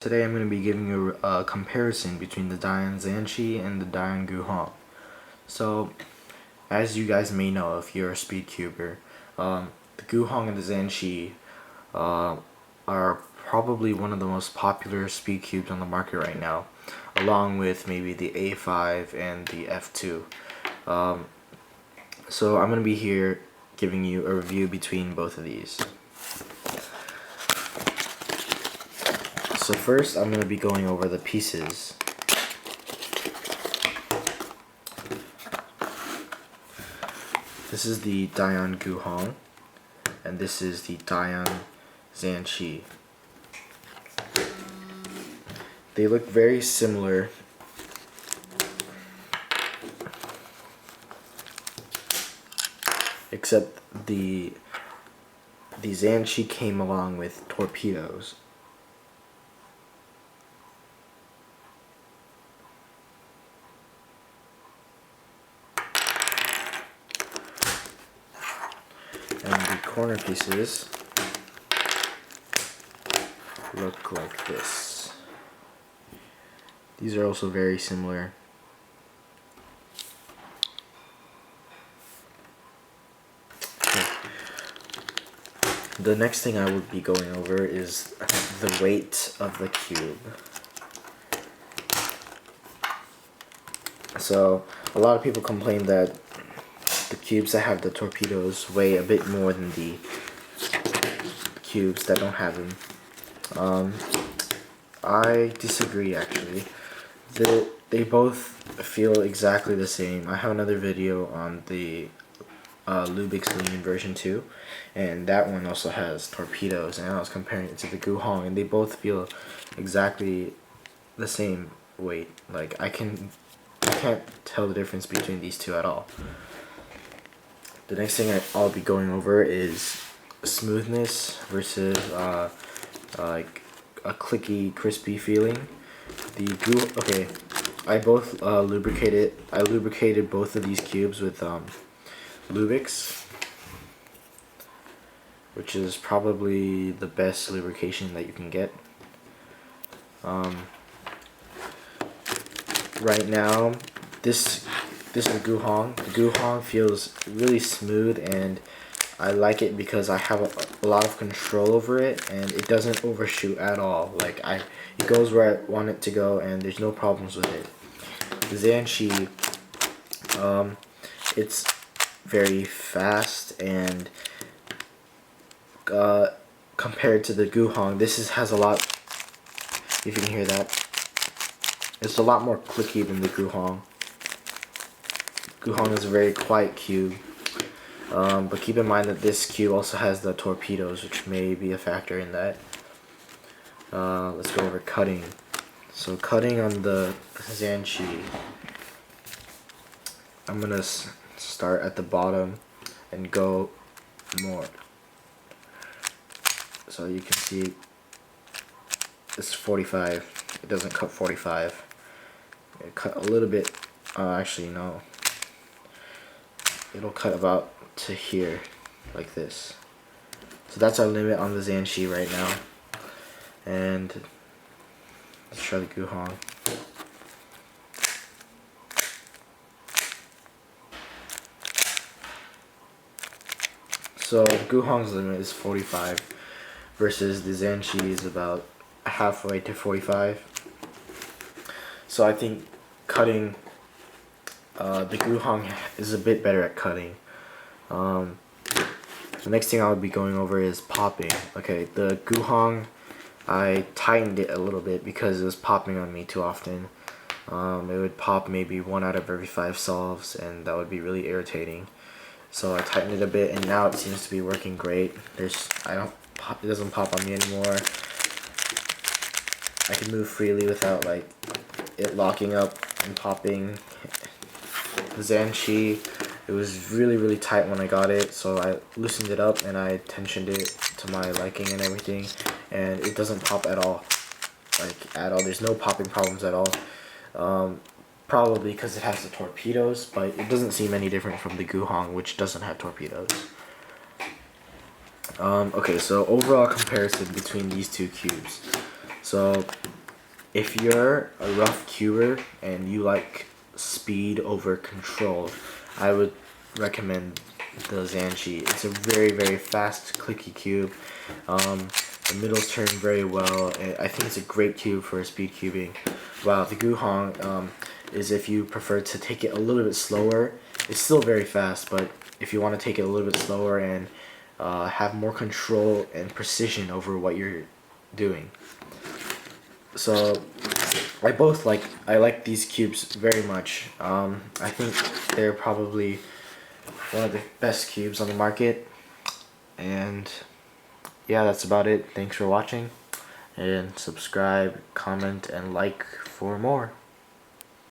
Today I'm going to be giving you a comparison between the Dian Zhanchi and the Dian Guhong. So, as you guys may know if you're a speedcuber, the Guhong and the Zhanchi are probably one of the most popular speed cubes on the market right now, along with maybe the A5 and the F2. So I'm going to be here giving you a review between both of these. So first, I'm going to be going over the pieces. This is the Dian Guhong, and this is the Dian Zhanchi. They look very similar, except the Zhanchi came along with torpedoes. And the corner pieces look like this. These are also very similar. Okay. The next thing I will be going over is the weight of the cube. So a lot of people complain that the cubes that have the torpedoes weigh a bit more than the cubes that don't have them. I disagree actually. They both feel exactly the same. I have another video on the Lubix Union version 2, and that one also has torpedoes, and I was comparing it to the Guhong, and they both feel exactly the same weight. Like I can't tell the difference between these two at all. The next thing I'll be going over is smoothness versus like a clicky, crispy feeling. I lubricated both of these cubes with Lubix, which is probably the best lubrication that you can get. Right now, this is the Guhong. The Guhong feels really smooth, and I like it because I have a lot of control over it, and it doesn't overshoot at all. Like it goes where I want it to go, and there's no problems with it. The Zhanchi, it's very fast, and compared to the Guhong, has a lot. If you can hear that, it's a lot more clicky than the Guhong. Guhong is a very quiet cube, but keep in mind that this cube also has the torpedoes, which may be a factor in that. Let's go over cutting. So cutting on the Zhanchi, I'm gonna start at the bottom and go more. So you can see it's 45. It doesn't cut 45. It cut a little bit. Actually no. It'll cut about to here, like this. So that's our limit on the Zhanchi right now. And let's try the Guhong. So Guhong's limit is 45 versus the Zhanchi is about halfway to 45. So I think cutting, the Guhong is a bit better at cutting. The next thing I'll be going over is popping. Okay, the Guhong, I tightened it a little bit because it was popping on me too often. It would pop maybe 1 out of every 5 solves, and that would be really irritating. So I tightened it a bit, and now it seems to be working great. It doesn't pop on me anymore. I can move freely without like it locking up and popping. The Zhanchi, it was really tight when I got it, so I loosened it up and I tensioned it to my liking and everything, and it doesn't pop at all. Like at all. There's no popping problems at all. Probably because it has the torpedoes, but it doesn't seem any different from the Guhong, which doesn't have torpedoes. Okay, so overall comparison between these two cubes. So if you're a rough cuber and you like speed over control, I would recommend the Zhanchi. It's a very fast clicky cube. The middles turn very well, and I think it's a great cube for speed cubing. While the Guhong is if you prefer to take it a little bit slower. It's still very fast, but if you want to take it a little bit slower and have more control and precision over what you're doing. So I like these cubes very much. I think they're probably one of the best cubes on the market. And yeah, that's about it. Thanks for watching, and subscribe, comment, and like for more.